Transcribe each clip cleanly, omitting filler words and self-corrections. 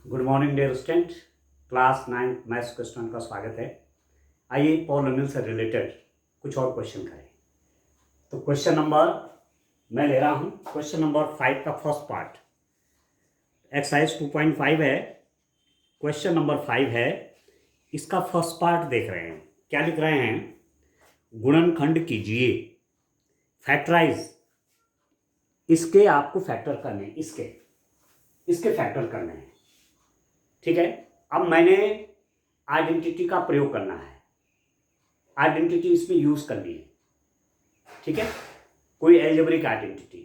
Good morning dear student. Class 9 maths question का स्वागत है। आइए पॉलिनोमियल से रिलेटेड कुछ और क्वेश्चन करें। तो क्वेश्चन नंबर मैं ले रहा हूं, क्वेश्चन नंबर 5 का फर्स्ट पार्ट एक्सरसाइज 2.5 है। क्वेश्चन नंबर 5 है, इसका फर्स्ट पार्ट देख रहे हैं। क्या लिख रहे हैं? गुणनखंड कीजिए, फैक्टराइज। इसके आपको फैक्टर करने, इसके फैक्टर करने हैं। ठीक है। अब मैंने आइडेंटिटी का प्रयोग करना है, आइडेंटिटी इसमें यूज करनी है। ठीक है। कोई एल्जेब्रिक आइडेंटिटी,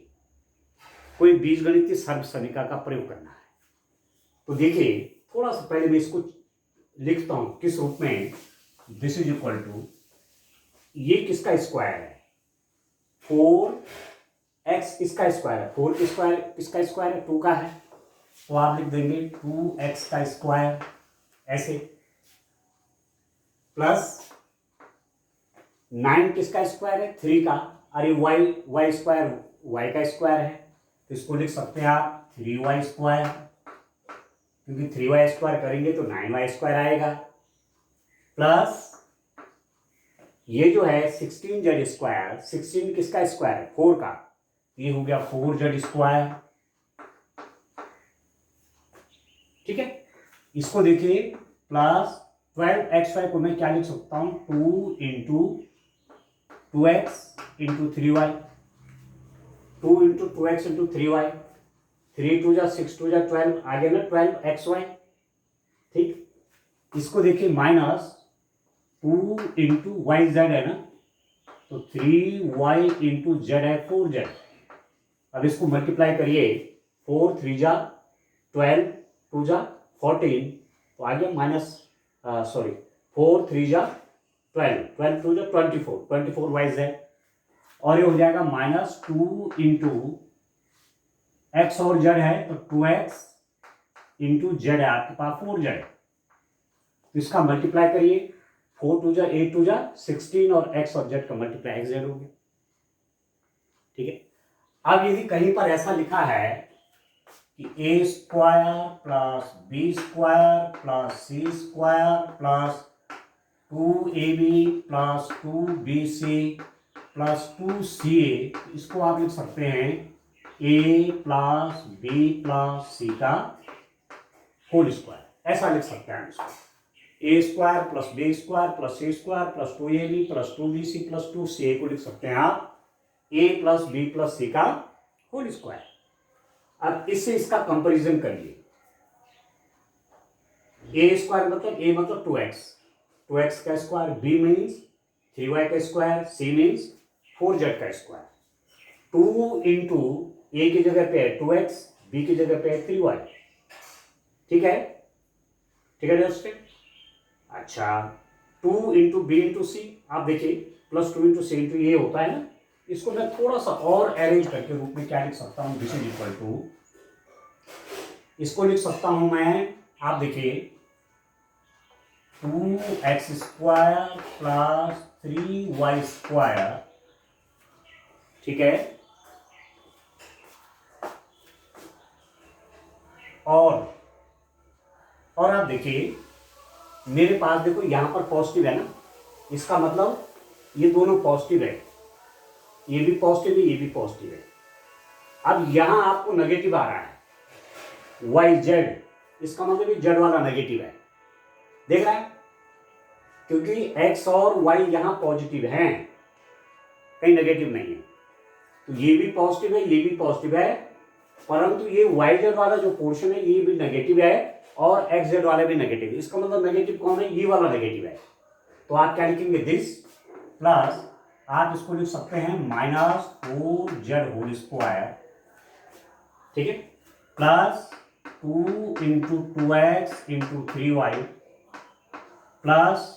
कोई बीजगणितीय सर्वसमीकरण का प्रयोग करना है। तो देखिए, थोड़ा सा पहले मैं इसको लिखता हूं किस रूप में। दिस इज इक्वल टू, ये किसका स्क्वायर है? 4x इसका स्क्वायर है। 4 स्क्वायर किसका स्क्वायर है? 2 का है। तो आप लिख देंगे 2x का स्क्वायर ऐसे, प्लस 9 किसका स्क्वायर है? 3 का। अरे y स्क्वायर y का स्क्वायर है, तो इसको लिख सकते हैं आप 3y स्क्वायर, क्योंकि 3y स्क्वायर करेंगे तो 9y स्क्वायर आएगा। प्लस ये जो है 16z स्क्वायर, 16 किसका स्क्वायर है? 4 का, ये हो गया 4z स्क्वायर। ठीक है। इसको देखिए, प्लस 12xy को मैं क्या लिख सकता हूं? 2 into 2x into 3y, 2 into 2x into 3y, 3 2 जा 6 2 जा 12, आ गया ना 12xy। ठीक। इसको देखिए, माइनस 2 इंटू वाई जेड है ना, तो 3y इंटू जेड है 4z। अब इसको मल्टीप्लाई करिए, 4 3 जा 12, 2 जा 14, तो आ गया माइनस, सॉरी 4 3 जा 12, 12 2 जा 24, 24 वाई जेड। और ये हो जाएगा माइनस 2 इंटू एक्स और जेड है, तो 2x इंटू जेड है आपके पास 4z। तो इसका मल्टीप्लाई करिए, 4 2 जा 8 2 जा 16, और x और z का मल्टीप्लाई x z हो गया। ठीक है। अब यदि कहीं पर ऐसा लिखा है कि a square plus b square plus c square plus 2ab plus 2bc plus 2ca, इसको आप लिख सकते हैं a plus B plus c का होल स्क्वायर। ऐसा लिख सकते हैं इसको, a square plus b square plus c square plus 2ab plus 2bc plus 2ca को लिख सकते हैं आप a plus B plus c का होल स्क्वायर। अब इससे इसका कंपैरिजन करिए। ए स्क्वायर मतलब a मतलब 2x का स्क्वायर, b मीन्स 3y का स्क्वायर, c मीन्स 4z का स्क्वायर। 2 इंटू ए की जगह पे है 2x, b की जगह पे है 3y। ठीक है। ठीक है दोस्तों। अच्छा, 2 इंटू बी इंटू सी, आप देखिए प्लस 2 इंटू सी इंटू ये होता है ना, इसको मैं थोड़ा सा और अरेंज करके रूप में क्या लिख सकता हूं? दिस इज इक्वल टू, इसको लिख सकता हूं मैं, आप देखिए 2x square plus 3y square. ठीक है। और आप देखिए, मेरे पास देखो यहां पर पॉजिटिव है ना, इसका मतलब ये दोनों पॉजिटिव है, ये भी पॉजिटिव है, ये भी पॉजिटिव है। अब यहां आपको नेगेटिव आ रहा है वाई जेड, इसका मतलब ये जेड वाला नेगेटिव है, देख रहा है, क्योंकि एक्स और वाई यहां पॉजिटिव हैं, कहीं नेगेटिव नहीं है। तो ये भी पॉजिटिव है, ये भी पॉजिटिव है, परंतु ये वाई जेड वाला जो पोर्शन है ये भी नेगेटिव है, और एक्स जेड वाला भी नेगेटिव है। इसका मतलब नेगेटिव कौन है? ये वाला नेगेटिव है। तो आप क्या लिखेंगे? दिस, प्लस आप इसको लिख सकते हैं माइनस 4z होल स्क्वायर। ठीक है। Plus 2 into 2x into 3y plus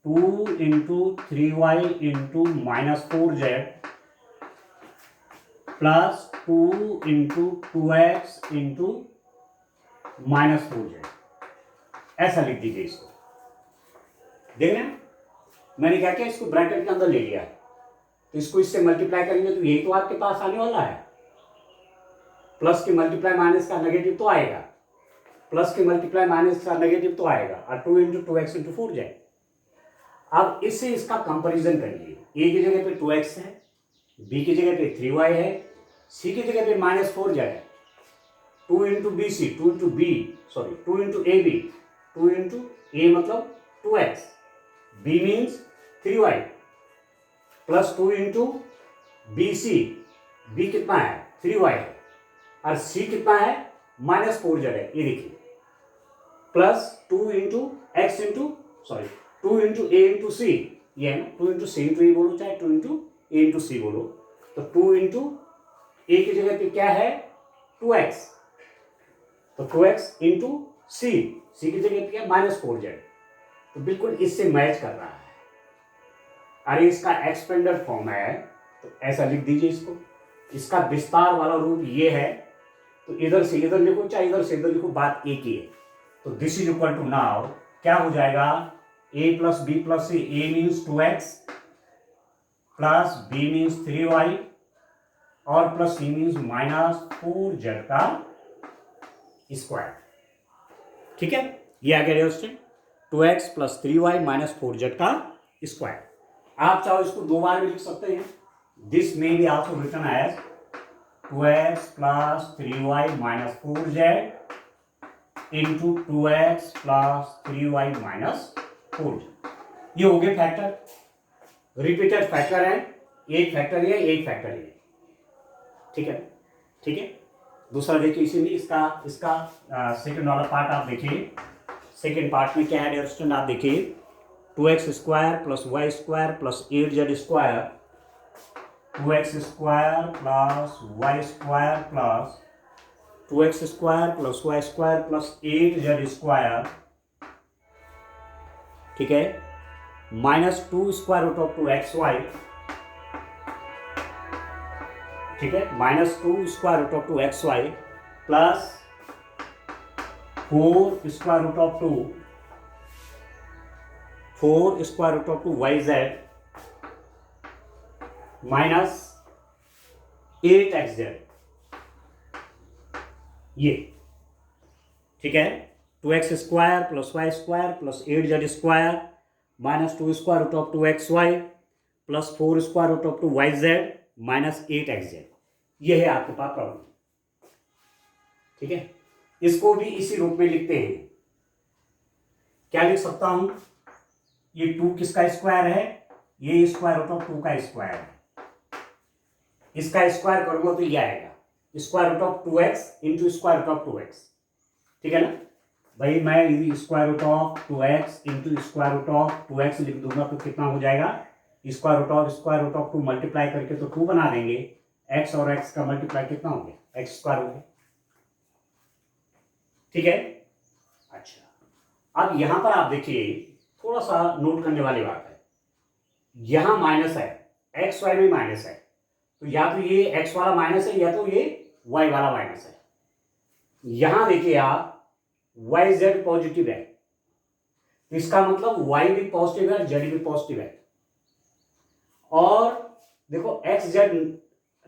2 into 3y into minus 4z plus 2 into 2x into minus 4z। ऐसा लिख दीजिए इसको। देख रहे हैं, मैंने क्या किया? इसको ब्रैकेट के अंदर ले लिया, तो इसको इससे मल्टीप्लाई करेंगे तो यही तो आपके पास आने वाला है। प्लस की मल्टीप्लाई माइनस का नेगेटिव तो आएगा। प्लस के मल्टीप्लाई माइनस का नेगेटिव तो आएगा, और 2 इंटू 2x इंटू 4 जाए। अब इससे इसका कंपैरिजन करिए, ए की जगह पे 2x है, बी की जगह पे 3y है, सी की जगह पे -4 जाए, 2 into B C, 2 into b sorry 2 into A B, 2 into a मतलब 2x, b means 3y, plus 2 into B c, b कितना है 3y है, और सी कितना है -4 है, ये देखिए, plus 2 into x into sorry 2 into a into c, ये है ना, 2 इंटू सी इंटू ए बोलो, चाहे 2 इंटू ए इंटू सी बोलो, तो 2 इंटू ए की जगह पे क्या है 2x, तो 2x इंटू सी, सी की जगह पे क्या -4z, तो बिल्कुल इससे मैच कर रहा है। अरे इसका एक्सपेंडेड फॉर्म है, तो ऐसा लिख दीजिए इसको, इसका विस्तार वाला रूप ये है, तो इधर से इधर लिखो चाहे इधर से इधर लिखो, बात एक ही है। तो this is equal to now क्या हो जाएगा, a plus B plus C, a means 2x plus b means 3y और प्लस c मीन्स -4z का स्क्वायर। ठीक है, ये आ गया state 2x plus 3y -4z का स्क्वायर। आप चाहो इसको दो बार भी लिख सकते हैं, this may be also written as 2x plus 3y -4z into 2x plus 3y -4z। ये हो गए फैक्टर, रिपीटेड फैक्टर है, एक फैक्टर ये एक फैक्टर ये। ठीक है, ठीक है। दूसरा देखिए इसी में इसका सेकंड वाला पार्ट आप देखिए, सेकंड पार्ट में क्या है डियर स्टूडेंट, आप देखिए 2x square plus y square plus 8z square, 2x square plus y square plus 2x square plus y square plus 8z square, ठीक है, -2 स्क्वायर रूट ऑफ 2xy, ठीक है, -2 square root of 2xy plus 4 square root of 2yz minus 8xz, ये ठीक है, 2x square plus y square plus 8z square -2 square root of 2xy plus 4 square root of 2yz minus 8xz, ये है आपके पास problem. ठीक है, इसको भी इसी रूप में लिखते हैं, क्या लिख सकता हूं, ये 2 किसका स्क्वायर है, ये स्क्वायर रूट ऑफ 2 का स्क्वायर है, इसका स्क्वायर करूंगा तो ये आएगा square root of 2x into square root of 2x। ठीक है ना भाई, मैं square root of 2x into square root of 2x लिख दूंगा तो कितना हो जाएगा, स्क्वायर रूट ऑफ 2 मल्टीप्लाई करके तो 2 बना देंगे, x और x का मल्टीप्लाई कितना हो गया, x स्क्वायर हो गया। ठीक है, अच्छा अब यहां पर आप देखिए थोड़ा सा नोट करने वाली बात है, यहां माइनस है, एक्स वाई में माइनस है, तो या तो ये एक्स वाला माइनस है या तो ये वाई वाला माइनस है। यहां देखिए आप वाई जेड पॉजिटिव है, तो इसका मतलब वाई भी पॉजिटिव है जेड भी पॉजिटिव है, और देखो एक्स जेड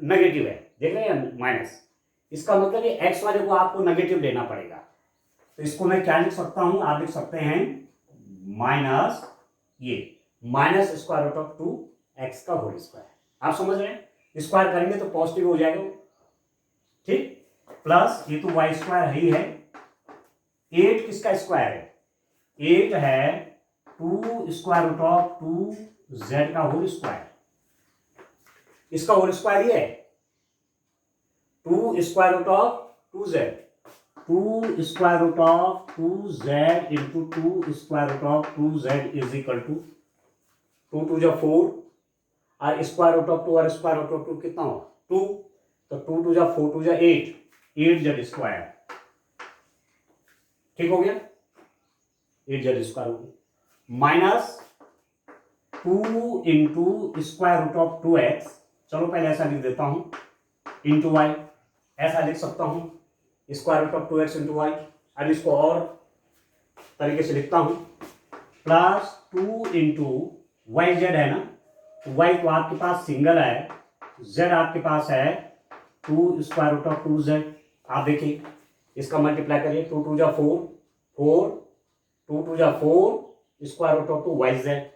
नेगेटिव है, देख रहे हैं माइनस, इसका मतलब ये एक्स वाले को आपको नेगेटिव लेना पड़ेगा, तो इसको मैं क्या लिख सकता हूं, आप लिख सकते हैं माइनस ये minus square root of 2x का होल स्क्वायर। आप समझ रहे हैं, स्क्वायर करेंगे तो पॉजिटिव हो जाएगा, ठीक, प्लस ये तो y स्क्वायर ही है, 8 किसका स्क्वायर है, 8 है 2 स्क्वायर रूट ऑफ 2z का होल स्क्वायर, इसका होल स्क्वायर ये है 2 square root of 2z, 2 square root of 2z into 2 square root of 2z is equal to 2 2 जा 4 और स्क्वायर रूट ऑफ 2 और स्क्वायर रूट ऑफ 2 कितना हो 2, तो 2 2 जा 4 2 जा 8z स्क्वायर, ठीक हो गया, 8z स्क्वायर हो गया, minus 2 into square root of 2x, चलो पहले ऐसा लिख देता हूं, इंटू y, ऐसा लिख सकता हूं square root of 2x into y. अब इसको और तरीके से लिखता हूं, प्लस 2 इंटू वाई जेड है ना, y तो आपके पास सिंगल है, z आपके पास है 2 स्क्वायर रूट ऑफ 2z, आप देखिए इसका मल्टीप्लाई करिए, 2 2 जा 4, 4, 2 2 जा 4, square root of 2 y z,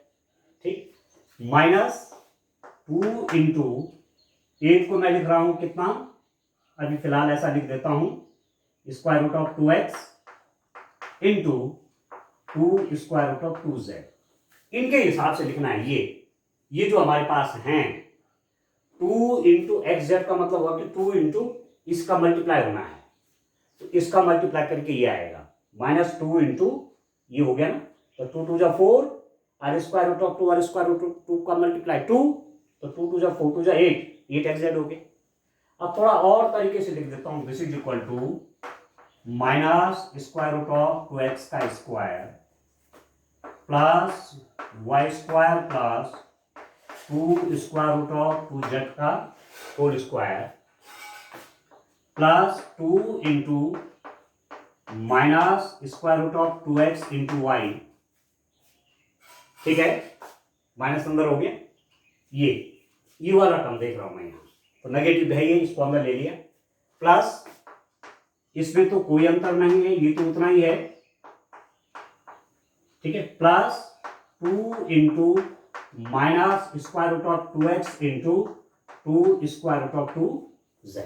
ठीक, माइनस 2 इंटू 8 को मैं लिख रहा हूं कितना, अभी फिलहाल ऐसा लिख देता हूं, square root of 2x into 2 square root of 2z। इनके हिसाब से लिखना है। ये जो हमारे पास हैं 2 इंटू एक्स जेड का मतलब हुआ कि 2 इंटू इसका मल्टीप्लाई होना है, तो इसका मल्टीप्लाई करके ये आएगा माइनस 2 इंटू ये हो गया ना, तो 2 2 जा 4, or square root of 2, or square root of 2 का मल्टीप्लाई 2, तो 2 2 जा 4, 2 जा 8, 8 एक्स जेड हो गया। अब थोड़ा और तरीके से लिख देता हूं, this is equal to minus square root of 2x का square plus y square plus 2 square root of 2z का whole square plus 2 into minus square root of 2x into y, ठीक है, माइनस अंदर हो गया, ये वाला टर्म देख रहा हूं मैं यहां, तो नेगेटिव है ये, इसको अंदर ले लिया, प्लस इसमें तो कोई अंतर नहीं है, ये तो उतना ही है, ठीक है, plus 2 into minus square root of 2x into 2 square root of 2z,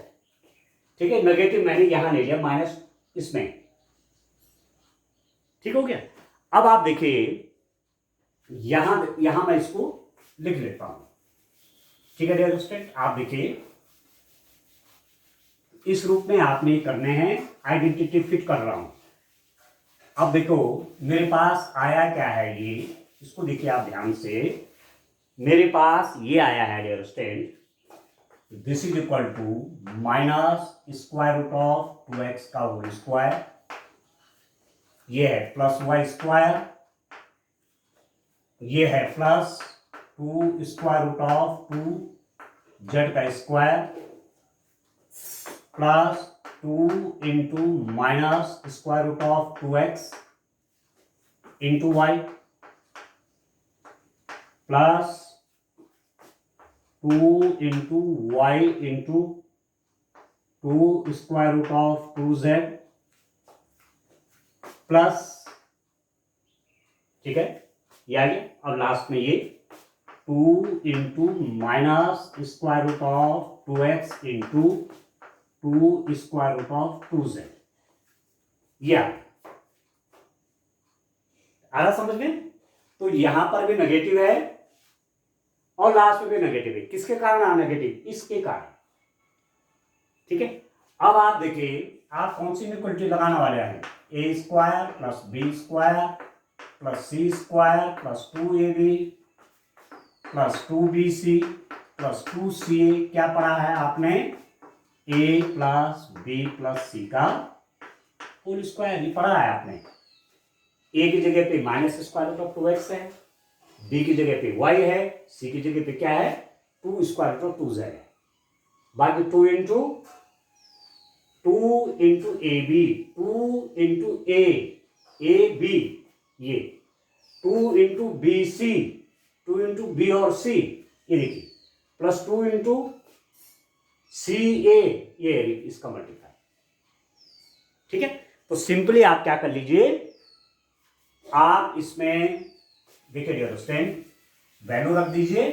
ठीक है, नेगेटिव मैंने यहां ले लिया माइनस इसमें, ठीक हो गया। अब आप देखिए यहां मैं इसको लिख लेता हूं, ठीक है डियर स्टूडेंट, आप देखिए इस रूप में आपने करने हैं, आइडेंटिटी फिट कर रहा हूं। अब देखो मेरे पास आया क्या है, ये इसको देखिए आप ध्यान से, मेरे पास ये आया है dear student, this is equal to minus square root of 2x का होल स्क्वायर, ये है प्लस वाई स्क्वायर, ये है plus 2 square root of 2z का square plus 2 into minus square root of 2x into y plus 2 into y into 2 square root of 2z plus, ठीक है, ये आ गया। और लास्ट में ये 2 into minus square root of 2x into 2 square root of 2z, ये आ रहा समझ में। तो यहां पर भी नेगेटिव है और लास्ट में भी नेगेटिव है, किसके कारण आ नेगेटिव, इसके कारण, ठीक है। अब आप देखिए आप कौन सी इक्वलिटी लगाने वाले हैं, a square plus b square plus c square plus 2ab plus 2bc plus 2ca, क्या पढ़ा है आपने, a plus B plus c का होल स्क्वायर, ये पढ़ा है आपने। ए की जगह पे minus square root of 2x है, बी की जगह पे y है, सी की जगह पे क्या है 2 स्क्वायर रूट ऑफ 2z है, बाकी 2 into A B, 2 into A B, ये 2 into B C, 2 into B और सी, ये देखिए प्लस 2 इंटू सी ए, ये इसका मल्टीप्लाई, ठीक है। तो सिंपली आप क्या कर लीजिए, आप इसमें देखिए डियर स्टूडेंट वैल्यू रख दीजिए,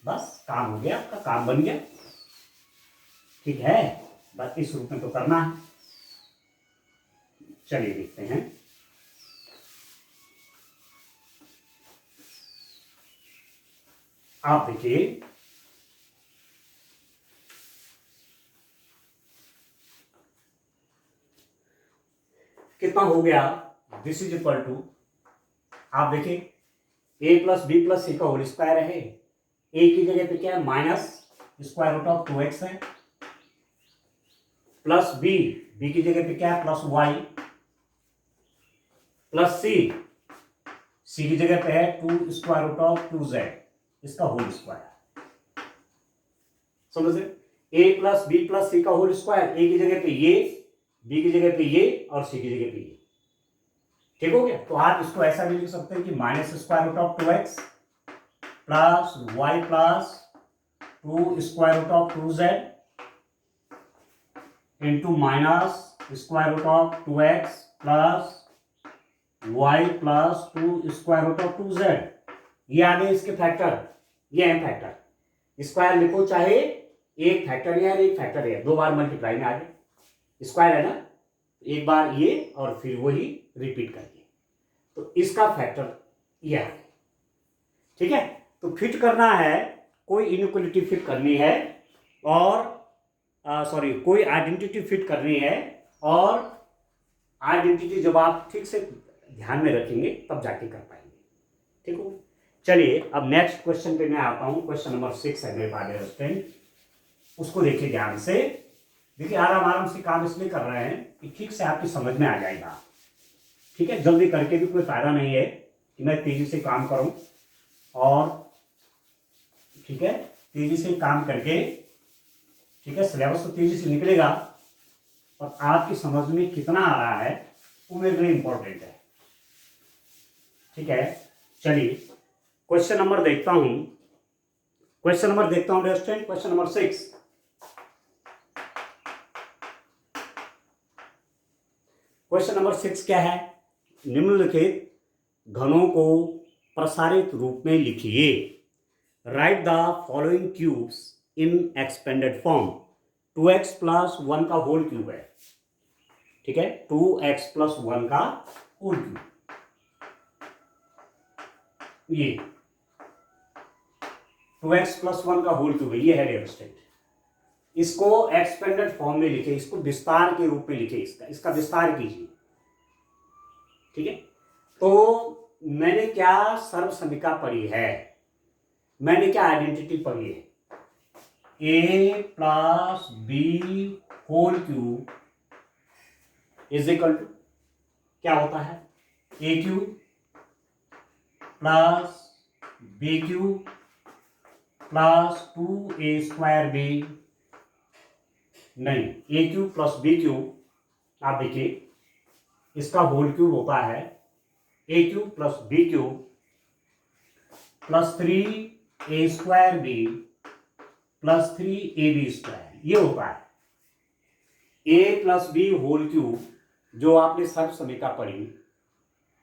बस काम हो गया, आपका काम बन गया, ठीक है। बस इस रूप में तो करना है। चलिए देखते हैं, आप देखिए कितना हो गया, दिस इज इक्वल टू, आप देखिए ए प्लस बी प्लस सी का होल स्क्वायर है, ए की जगह पे क्या है minus square root of 2x है, प्लस बी, बी की जगह पे क्या है प्लस वाई, प्लस सी, सी की जगह पे है 2 स्क्वायर रूट ऑफ 2z, इसका होल स्क्वायर, समझ रहे, ए प्लस बी प्लस सी का होल स्क्वायर, ए की जगह पे ये, बी की जगह पे ये और सी की जगह पे ये, ठीक हो गया। तो आप इसको ऐसा भी लिख सकते हैं कि minus square root of 2x plus y plus 2 square root of 2z into minus square root of 2x plus y plus 2 square root of 2z। ये आ गए इसके फैक्टर, ये है फैक्टर। स्क्वायर लिखो चाहे एक फैक्टर या एक फैक्टर है, 2 बार मल्टीप्लाई में आ गए। स्क्वायर है ना, एक बार ये और फिर वही रिपीट करके, तो इसका फैक्टर ये है। ठीक है, तो फिट करना है, कोई इनइक्वालिटी फिट करनी है और कोई आइडेंटिटी फिट करनी है, और आइडेंटिटी जब आप ठीक से ध्यान में रखेंगे तब जाके कर पाएंगे। ठीक हो, चलिए अब नेक्स्ट क्वेश्चन पे मैं आता हूं। क्वेश्चन नंबर 6 है मेरे पास स्टूडेंट, उसको देखिए ध्यान से। देखिए आराम से काम इसलिए कर रहे हैं कि ठीक से आपकी समझ में आ जाएगा। ठीक है, जल्दी करके भी कोई फायदा नहीं है कि मैं तेजी से काम करूं, और ठीक है तेजी से काम करके, ठीक है सिलेबस तो तेजी से निकलेगा, और आपकी समझ में कितना आ रहा है वो मेरे लिए इंपॉर्टेंट है। ठीक है, चलिए क्वेश्चन नंबर देखता हूं। क्वेश्चन नंबर देखता हूं student, question number 6। Question number 6 क्या है? निम्नलिखित घनों को प्रसारित रूप में लिखिए। Right the following cubes in expanded form. 2x plus 1 का होल क्यूब है। ठीक है, 2x प्लस 1 का होल क्यूब, ये 2x प्लस 1 का होल क्यूब है, ये है डियर स्टूडेंट। इसको एक्सपेंडेड फॉर्म में लिखे, इसको विस्तार के रूप में लिखे, इसका विस्तार कीजिए। ठीक है, तो मैंने क्या सर्वसंधिका पढ़ी है, मैंने क्या आइडेंटिटी पढ़ी है? a plus B whole cube is equal to क्या होता है? A cube plus B cube plus 2a square b. नहीं, a cube plus B cube, आप देखिए इसका होल क्यूब होता है a cube plus B cube plus 3a square B plus 3ab square, ये होता है a plus B whole cube, जो आपने सर्वसंधिका पढ़ी।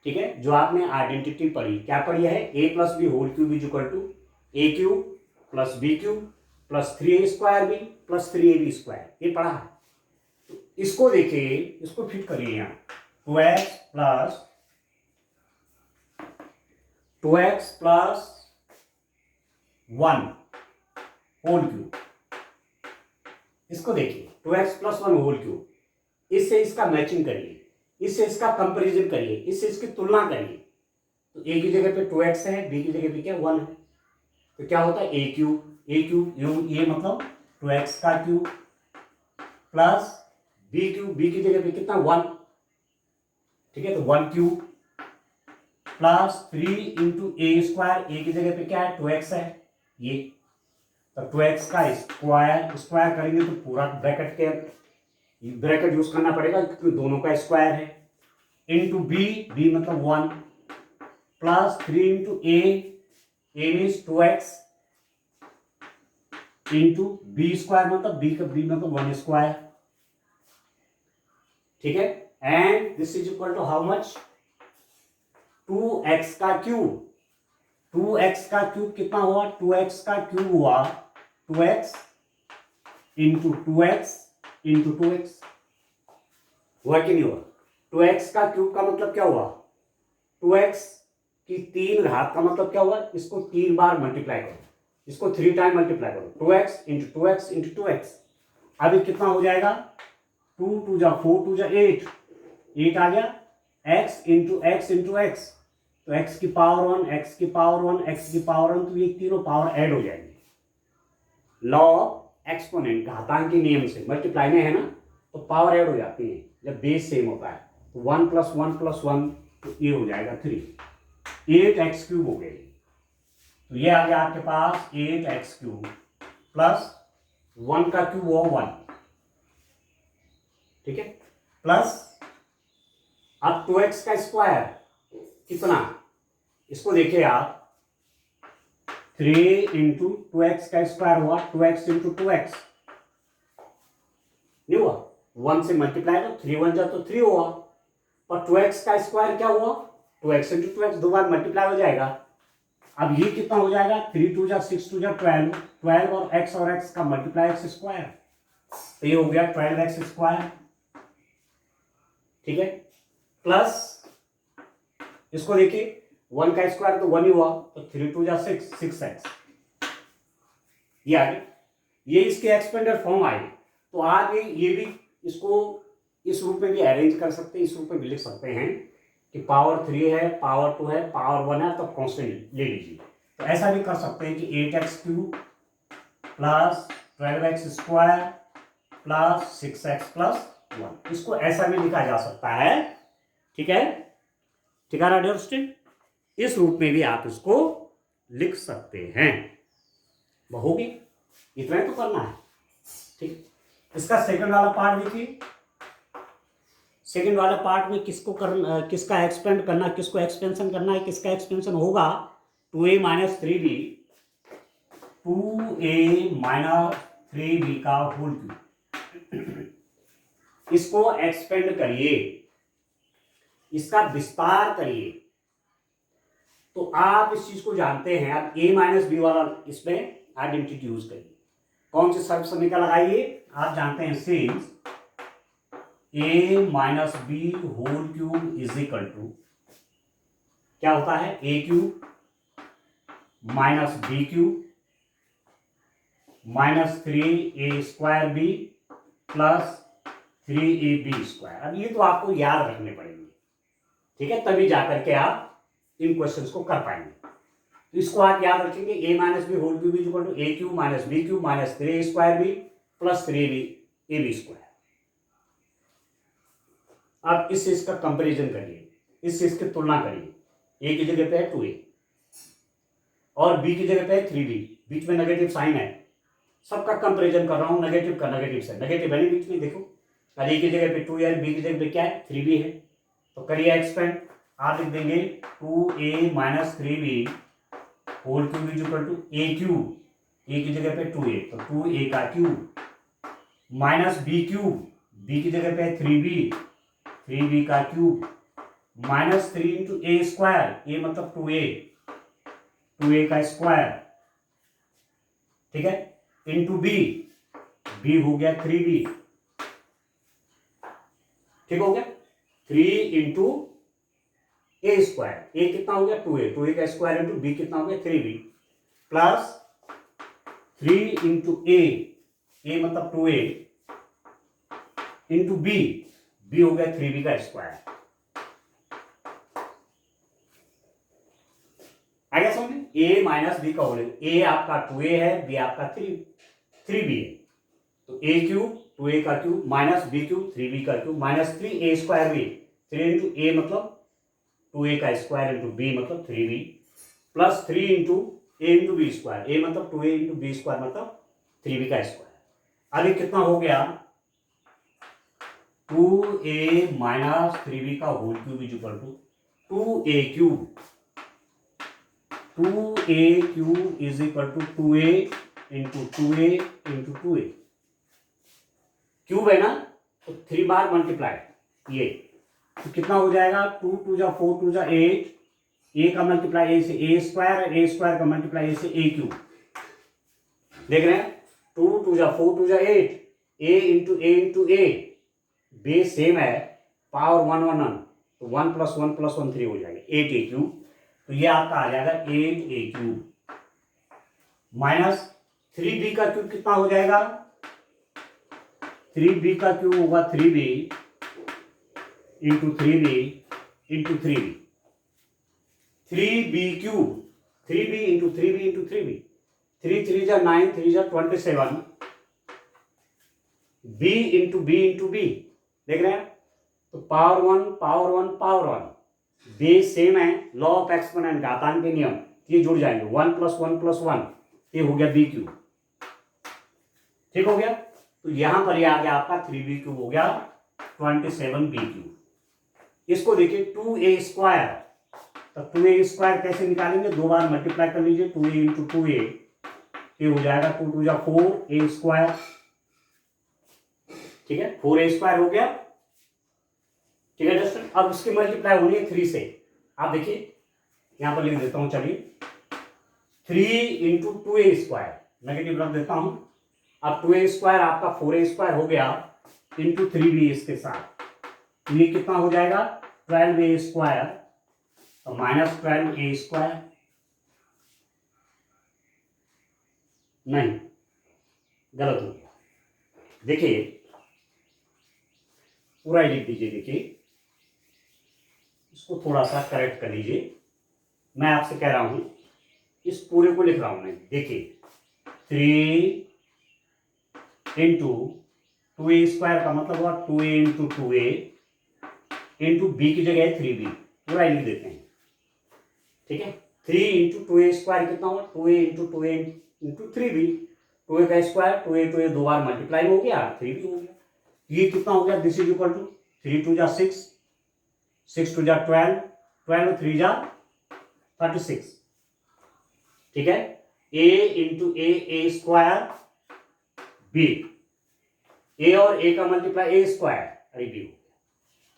ठीक है, जो आपने आइडेंटिटी पढ़ी, क्या पढ़ी है? a plus B whole cube is equal to A cube plus B cube plus 3a square B plus 3ab square, ये पढ़ा है। तो इसको देखिए, इसको फिट करिए यहाँ, 2x प्लस 1 होल क्यूब, इसको देखिए 2x प्लस 1 होल क्यूब, इससे इसका मैचिंग करिए, इससे इसका कंपैरिजन करिए, इससे इसकी तुलना करिए। तो a की जगह पे 2x है, b की जगह पे क्या 1 है, तो क्या होता है? a क्यूब ये मतलब 2x का cube plus b cube, b की जगह पे कितना 1। ठीक है, तो 1 cube plus 3 into a square, a की जगह पे क्या है? 2x है, ये तो 2x का स्क्वायर करेंगे तो पूरा ब्रैकेट यूज करना पड़ेगा क्योंकि दोनों का स्क्वायर है, इंटू बी मतलब 1 plus 3 into a means 2x into b square मतलब बी मतलब 1 स्क्वायर। ठीक है, and this is equal to how much? 2x का क्यूब। 2x का क्यूब कितना हुआ? 2x का क्यूब हुआ 2x into 2x into 2x, हुआ कि नहीं हुआ? 2x का क्यूब का मतलब क्या हुआ? 2x की 3 घात का मतलब क्या हुआ? इसको 3 बार मल्टीप्लाई करो, इसको 3 टाइम मल्टीप्लाई करो, 2x into 2x into 2x। अभी कितना हो जाएगा? 2 2 जा 4 2 जा 8 आ गया, x into x into x, तो x की पावर 1 x की पावर 1 x की पावर 1, तो ये तीनों पावर ऐड हो जाएंगे। लॉ ऑफ एक्सपोनेंट, घातांकी नियम से मल्टीप्लाई में है ना, तो पावर ऐड हो जाती है जब बेस सेम होता है। तो 1 प्लस 1 प्लस 1, तो ये हो जाएगा 3, 8x क्यूब हो गई। तो ये आ गया आपके पास 8x क्यूब प्लस 1 का क्यूब हुआ 1। ठीक है, प्लस अब 2x का स्क्वायर कितना, इसको देखिए आप, 3 इंटू 2x का स्क्वायर हुआ 2x इंटू 2x, नहीं हुआ? 1 से मल्टीप्लाई तो 3 1 जा तो 3 हुआ, पर 2x का स्क्वायर क्या हुआ, 2x इंटू 2x, दो बार मल्टीप्लाई हो जाएगा। अब ये कितना हो जाएगा, 3 2 जा 6 2 जा 12, 12 और x का मल्टीप्लाई x स्क्वायर, तो ये हो गया 12x स्क्वायर, ठीक है। प्लस इसको देखिए 1 का स्क्वायर तो 1 ही हुआ, तो 3 2 जा 6 6x, ये आ गया, ये इसके एक्सपेंडेड फॉर्म आए। तो आगे ये भी इसको इस रूप में भी अरेंज कर सकते हैं, इस रूप में भी लिख सकते हैं कि पावर 3 है, पावर 2 है, पावर 1 है, तो कांस्टेंट ले लीजिए। तो ऐसा भी कर सकते हैं कि 8x cube plus 12x square plus 6x plus 1, इसको ऐसा भी लिखा जा सकता है, ठीक है, ठीक है डियर स्टूडेंट, इस रूप में भी आप इसको लिख सकते हैं। होगी, इतना ही तो करना है, ठीक। इसका सेकंड वाला पार्ट देखिए, सेकंड वाला पार्ट में किसको करना, किसका एक्सपेंड करना, किसको एक्सपेंशन करना है, किसका एक्सपेंशन होगा, 2a minus 3b, 2a minus 3b का होल क्यूब, इसको एक्सपेंड करिए, इसका विस्तार करिए। तो आप इस चीज को जानते हैं, आप a माइनस बी वाला इसमें आइडेंटिटी यूज करिए। कौन सी सर्व समीकरण लगाइए, आप जानते हैं since a minus B whole cube is equal to क्या होता है, a cube minus B cube minus 3a square B plus 3ab square. अब ये तो आपको याद रखने पड़ेंगे, ठीक है, तभी जाकर के आप इन क्वेश्चंस को कर पाएंगे। तो इसको आप याद रखेंगे, a minus B whole cube is equal to a cube minus B cube minus 3a square B plus 3ab square. अब इस चीज का कंपेरिजन करिए, इस चीज की तुलना करिए, a की जगह पे है 2a और b की जगह पे है 3b, बीच में नेगेटिव साइन है, सबका कंपेरिजन कर रहा हूं, नेगेटिव का नेगेटिव से, नेगेटिव है नहीं बीच में, देखो और a की जगह पे 2 है, b की जगह पे क्या है 3b है, तो करिए एक्सपेंड, आप लिख देंगे 2a minus 3b whole cube is equal to a cube, a की जगह पे 2a तो 2a का cube minus b cube, b की जगह पे 3b का cube minus 3 into a square, a मतलब 2a का स्क्वायर, ठीक है, इंटू b हो गया 3b, ठीक हो गया, 3 इंटू ए स्क्वायर, ए कितना हो गया 2a का स्क्वायर इंटू बी कितना हो गया 3b प्लस 3 इंटू ए मतलब 2a इंटू बी हो गया 3b का स्क्वायर। आ गया समझ में, a माइनस बी का होल, a आपका 2a है, b आपका 3b है, तो a क्यूब 2a का cube minus B cube 3b का cube minus 3a square b, 3 into a मतलब 2a का स्क्वायर इंटू बी मतलब 3b plus 3 into a into b square, a मतलब 2a इंटू बी स्क्वायर मतलब 3b का square. अब ये कितना हो गया 2a माइनस 3b का whole cube is equal to 2a cube, 2a cube is equal to 2a into 2a into 2a, cube है ना तो 3 बार मल्टीप्लाई, ये तो कितना हो जाएगा 2 2 जा 4 2 जा 8, ए का मल्टीप्लाई ए से ए स्क्वायर, ए स्क्वायर का मल्टीप्लाई ए से ए क्यूब, देख रहे हैं 2 2 जा 4 2 जा 8, ए इंटू ए, बेस सेम है, पावर 1 1 1 तो 1 प्लस 1 प्लस 1 3 हो जाएगा 8a क्यूब, तो ये आपका आ जाएगा 8a क्यूब माइनस 3b का क्यूब कितना हो जाएगा, 3b का क्यूब होगा 3b into 3b into 3b, 3b cube 3b into 3b into 3b, 3 3 जा 9 3 जा 27, b इंटू b, देख रहे हैं, तो power 1 power 1 power 1, base same है, लॉ ऑफ एक्सपोनेंट घातांक के नियम, ये जुड़ जाएंगे 1 प्लस 1 प्लस 1, ये हो गया b क्यूब, ठीक हो गया। तो यहां पर ये आ गया आपका 3b क्यूब हो गया 27b क्यूब। इसको देखिए 2a स्क्वायर, तो 2a स्क्वायर कैसे निकालेंगे, दो बार मल्टीप्लाई कर लीजिए 2a इंटू 2a, ये हो जाएगा 2 2 जा 4 a स्क्वायर ठीक है, 4a² हो गया। ठीक है दोस्तों, अब इसकी मल्टीप्लाई होनी है 3 से। आप देखिए यहां पर लिख देता हूं, चलिए 3 इंटू 2a², नेगेटिव रख देता हूं। अब 2a² आपका 4a² हो गया इंटू 3b इसके साथ, ये कितना हो जाएगा 12a² और माइनस 12a², नहीं गलत हो गया। देखिए पूरा ही लिख दीजिए, देखिए इसको थोड़ा सा करेक्ट कर लीजिए। मैं आपसे कह रहा हूं इस पूरे को लिख रहा हूं मैं, देखिए 3 इंटू 2a² का मतलब हुआ 2a into 2a into B की जगह है 3b, पूरा ही लिख देते हैं। ठीक है, 3 इंटू 2a² कितना हुआ 2a into 2a into 3b, 2a का स्क्वायर 2a दो बार मल्टीप्लाई हो गया 3b हो गया। ये कितना हो गया, दिस इज इक्वल टू 3 2 जा 6, 6 2 जा 12, 12 3 जा 36। ठीक है, a into a² b, a और a का मल्टीप्लाई a² अरे b हो गया,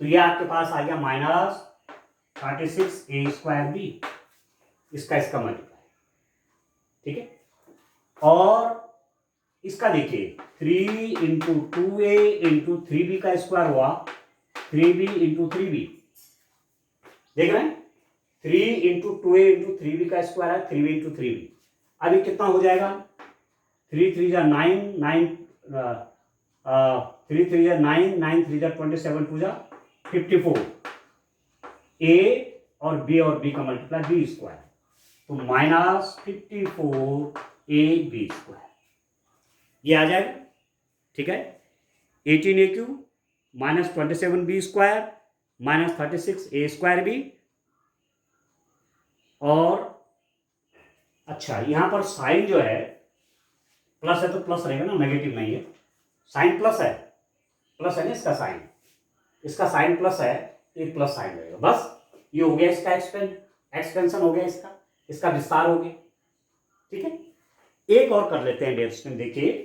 तो ये आपके पास आ गया माइनस 36a² b, इसका मल्टीप्लाई। ठीक है, और इसका देखिए 3 इंटू 2a इंटू 3b का स्क्वायर हुआ 3b इंटू 3b, देख रहे हैं 3 इंटू 2a इंटू 3b का स्क्वायर है 3b इंटू 3b। अभी कितना हो जाएगा 3 3 जा 9, 3 3 जा 9, 9 3 जा 27, 2 जा 54, a और b का मल्टीप्लाई b², तो माइनस 54ab², ये आ जाएगा। ठीक है, 18a³ minus 27b² minus 36a²b, और अच्छा यहां पर साइन जो है प्लस है तो प्लस रहेगा ना, नेगेटिव नहीं है, साइन प्लस है ना, इसका साइन प्लस है, एक प्लस साइन रहेगा, बस ये हो गया इसका एक्सपेंशन हो गया, इसका विस्तार हो गया। ठीक है, एक और कर लेते हैं डियर स्टूडेंट, देखिए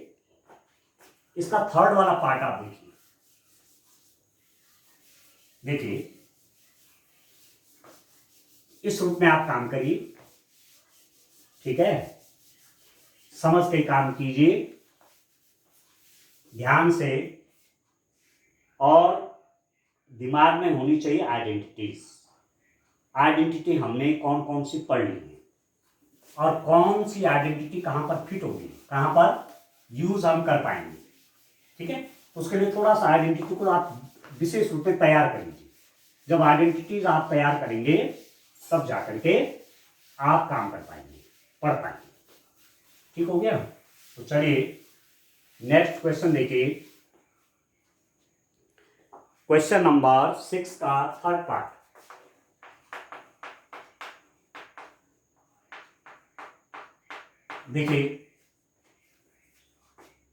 इसका थर्ड वाला पार्ट आप देखिए इस रूप में आप काम करिए। ठीक है, समझ के काम कीजिए ध्यान से, और दिमाग में होनी चाहिए आइडेंटिटी हमने कौन कौन सी पढ़ ली है और कौन सी आइडेंटिटी कहां पर फिट होगी, कहां पर यूज हम कर पाएंगे। ठीक है, तो उसके लिए थोड़ा सा आइडेंटिटी को आप विशेष रूप में तैयार कर लीजिए। जब आइडेंटिटीज आप तैयार करेंगे तब जाकर के आप काम कर पाएंगे, पढ़ पाएंगे। ठीक हो गया, तो चलिए नेक्स्ट क्वेश्चन देखिए, क्वेश्चन नंबर 6 का थर्ड पार्ट। देखिए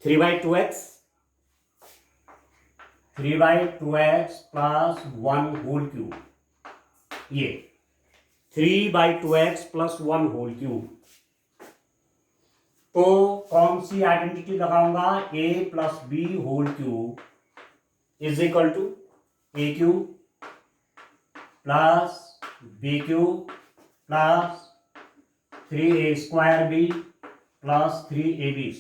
3/2x प्लस 1 होल क्यूब, ये 3/2x प्लस 1 होल क्यूब, तो कौन सी आइडेंटिटी लगाऊंगा, a plus B whole cube is equal to a³ plus b³ plus 3a² b plus 3ab²,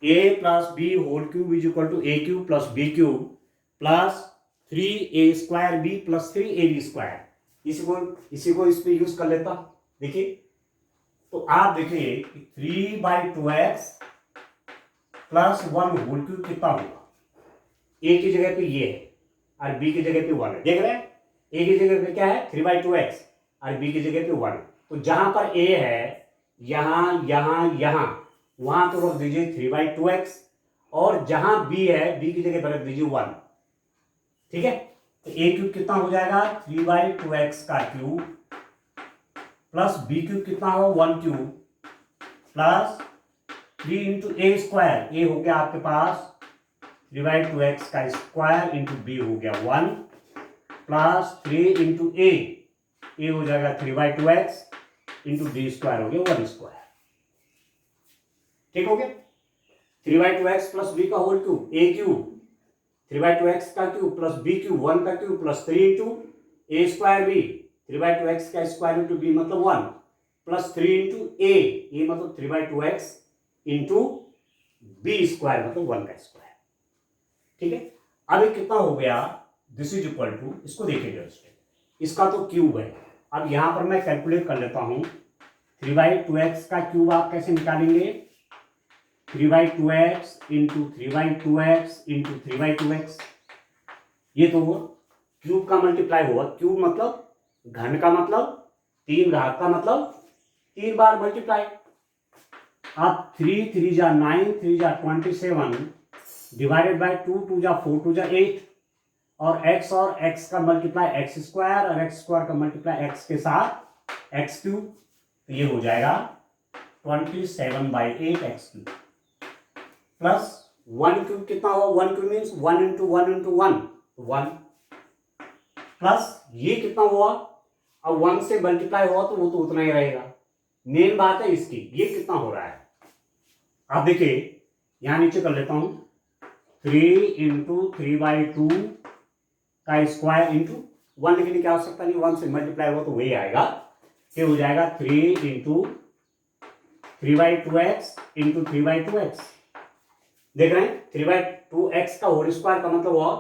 a plus B whole cube is equal to a³ plus b³ plus 3a² b plus 3ab²। इसी को इस पे use कर लेता। देखिए तो आप देखिए 3/2x प्लस 1 होल क्यूब कितना होगा, a की जगह पे ये है और b की जगह पे 1 है, देख रहे हैं a की जगह पे क्या है 3/2x और b की जगह पे 1, तो जहां पर a है यहां वहां तो रख दीजिए 3/2x, और जहां b है b की जगह पर रख दीजिए 1। ठीक है, तो a³ कितना हो जाएगा 3/2x का क्यूब प्लस b³ कितना हो 1 cube plus 3 into a², a हो गया आपके पास 3/2x का स्क्वायर इंटू b हो गया 1 प्लस 3 इंटू a हो जाएगा 3/2x इंटू b² हो गया 1²। ठीक हो गया, 3/2x प्लस बी का होल क्यूब ए क्यूब, 3/2x का क्यूब प्लस बी क्यूब 1 का cube plus 3 into a square B, 3/2x का स्क्वायर इंटू बी मतलब 1 प्लस 3 इंटू ए मतलब 3/2x इंटू बी स्क्वायर मतलब 1 का स्क्वायर। ठीक है, अब ये कितना हो गया, दिस इज इक्वल टू, इसको देखिए इसका तो क्यूब है। अब यहां पर मैं कैलकुलेट कर लेता हूं, 3/2x का क्यूब आप कैसे निकालेंगे, 3/2x into 3/2x into 3/2x, ये तो क्यूब का मल्टीप्लाई होगा, क्यूब मतलब घन का मतलब 3 घात का मतलब 3 बार मल्टीप्लाई। अब 3 3 जा 9 3 जा 27 डिवाइडेड बाय 2 2 जा 4 2 जा 8 और x का मल्टीप्लाई x स्क्वायर और x स्क्वायर का मल्टीप्लाई x के साथ x क्यूब, तो ये हो जाएगा 27/8 x क्यूब प्लस 1 क्यूब कितना होगा, 1 cube means 1 into 1 into 1 1 plus ये कितना हुआ, अब 1 से मल्टीप्लाई हुआ तो वो तो उतना ही रहेगा। मेन बात है इसकी, ये कितना हो रहा है, आप देखिए यहां नीचे कर लेता हूं, 3 इंटू 3/2 का स्क्वायर इंटू 1 लिखने की आवश्यकता नहीं, 1 से मल्टीप्लाई हुआ तो वही आएगा, ये हो जाएगा 3 इंटू 3/2x इंटू 3/2x। देख रहे हैं 3/2x का होल स्क्वायर का मतलब हुआ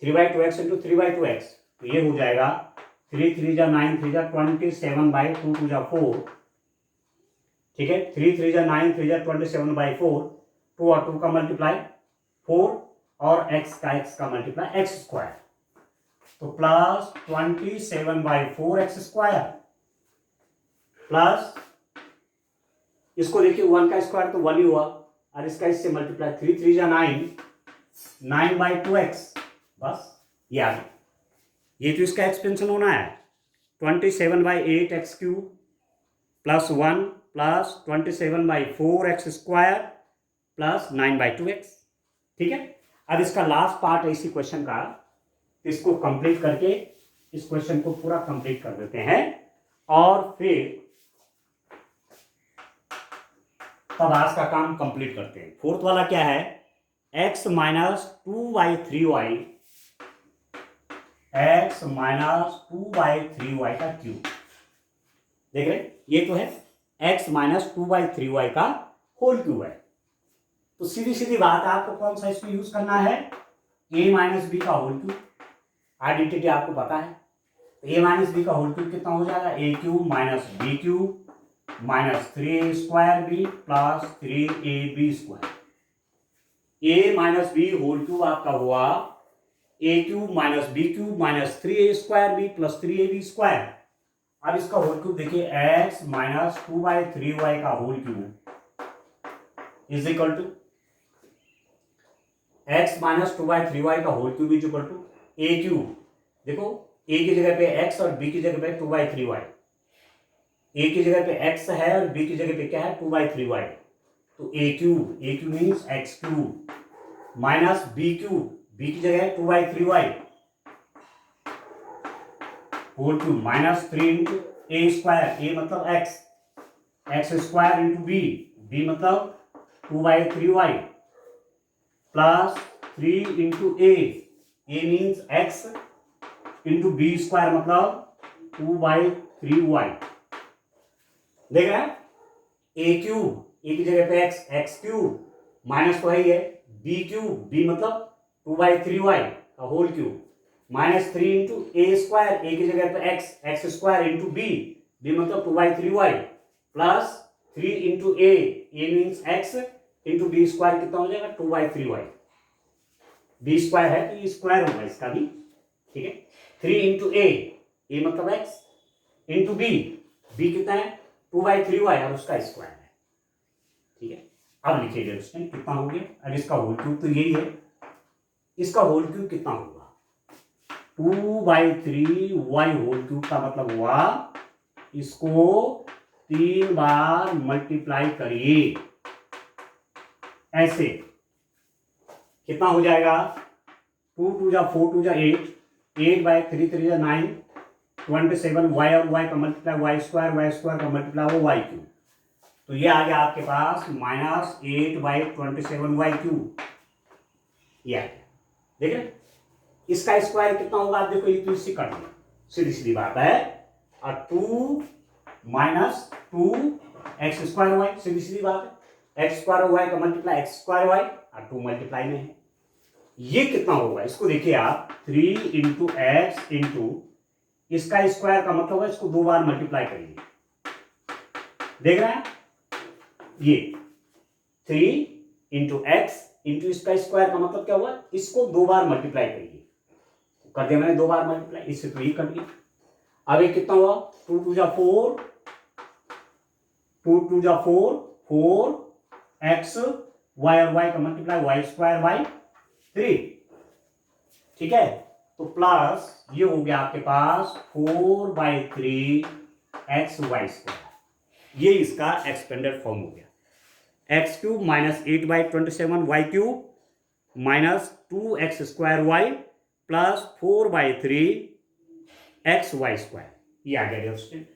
3/2x इंटू 3/2x, तो ये हो जाएगा 3 3 जा 9 3 जा 27/2 2 जा 4, ठीक है, 3 3 जा 9 3 जा 27/4, 2 और 2 का मल्टीप्लाई 4 और x का मल्टीप्लाई x स्क्वायर, तो प्लस 27/4 x स्क्वायर प्लस इसको देखिए 1 का स्क्वायर तो 1 ही हुआ और इसका इससे मल्टीप्लाई 3 3 जा 9 9/2x, बस ये आ गया, ये तो इसका एक्सपेंशन होना है 27/8 x cube plus 1 plus 27/4 x square plus 9/2x। ठीक है, अब इसका लास्ट पार्ट है इसी क्वेश्चन का, इसको कंप्लीट करके इस क्वेश्चन को पूरा कंप्लीट कर देते हैं और फिर तब आज का काम कंप्लीट करते हैं। फोर्थ वाला क्या है, x minus 2/3y, x minus 2/3y का क्यूब, देख रहे ये तो है x माइनस 2/3y का होल क्यूब है, तो सीधी सीधी बात है आपको कौन सा इसमें यूज करना है, a माइनस बी का होल क्यूब, आइडेंटिटी आपको पता है, a माइनस बी का होल क्यूब कितना हो जाएगा, a cube minus B cube minus 3a square B plus 3ab square, a minus B whole cube आपका हुआ a cube minus B cube minus 3a square B plus 3ab square. अब इसका whole cube देखिए x minus 2/3y का whole cube is equal to x minus 2/3y का whole cube is equal to a cube, देखो a की जगह पे x और b की जगह पे 2/3y, a की जगह पे x है और b की जगह पे क्या है 2/3y, तो a cube means x cube minus b cube, b की जगह है 2/3y whole cube minus 3 into a square, a मतलब x स्क्वायर इंटू b मतलब 2/3y plus 3 into a means x into b square मतलब 2/3y। देख रहे हैं ए cube, ए की जगह पे x क्यूब माइनस तो है बी क्यूब, बी मतलब 2/3y का whole cube minus 3 into a square, a की जगह पे x स्क्वायर इंटू बी मतलब 2/3y plus 3 into a means x into b square कितना हो जाएगा 2/3y, बी स्क्वायर है तो ये स्क्वायर होगा इसका भी, ठीक है, 3 इंटू ए मतलब x इंटू बी कितना है 2/3y और उसका स्क्वायर है, ठीक है। अब लिखिएगा उसमें कितना हो गया, अब इसका होल क्यूब तो यही है, इसका होल क्यूब कितना होगा 2/3y होल क्यूब का मतलब हुआ इसको 3 बार मल्टीप्लाई करिए, ऐसे कितना हो जाएगा 2 2 जा 4 2 जा 8/3 3 जा 9 27 y और y का मल्टीप्लाई y स्क्वायर का मल्टीप्लाई हो y क्यूब तो ये आ गया आपके पास -8/27y³। ये आ गया, देख रहे, इसका स्क्वायर कितना होगा आप देखो, ये तो इससे कट गया, सीधी सीधी बात है। और 2 माइनस 2x²y, सीधी सीधी बात है। x² का मल्टीप्लाई x² और 2 मल्टीप्लाई में है, ये कितना होगा इसको देखिए आप, 3 इंटू एक्स इंटू इसका स्क्वायर का मतलब होगा इसको 2 बार मल्टीप्लाई करिए, देख रहे हैं, ये 3 इंटू एक्स इंटू इसका स्क्वायर का मतलब क्या हुआ, इसको 2 बार मल्टीप्लाई करिए, कर दिया मैंने 2 बार मल्टीप्लाई, इससे तो ये कट गया। अब ये कितना हुआ, 2 2 जा 4, 2 2 जा 4, 4x y और y का मल्टीप्लाई y²/3, ठीक है। तो प्लस ये हो गया आपके पास 4/3xy², ये इसका एक्सपेंडेड फॉर्म हो गया, x³ minus 8/27y³ minus 2x²y plus 4/3xy², ये आ गया स्टूडेंट।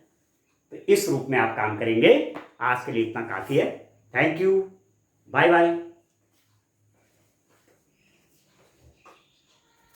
तो इस रूप में आप काम करेंगे। आज के लिए इतना काफी है। Thank you, bye bye.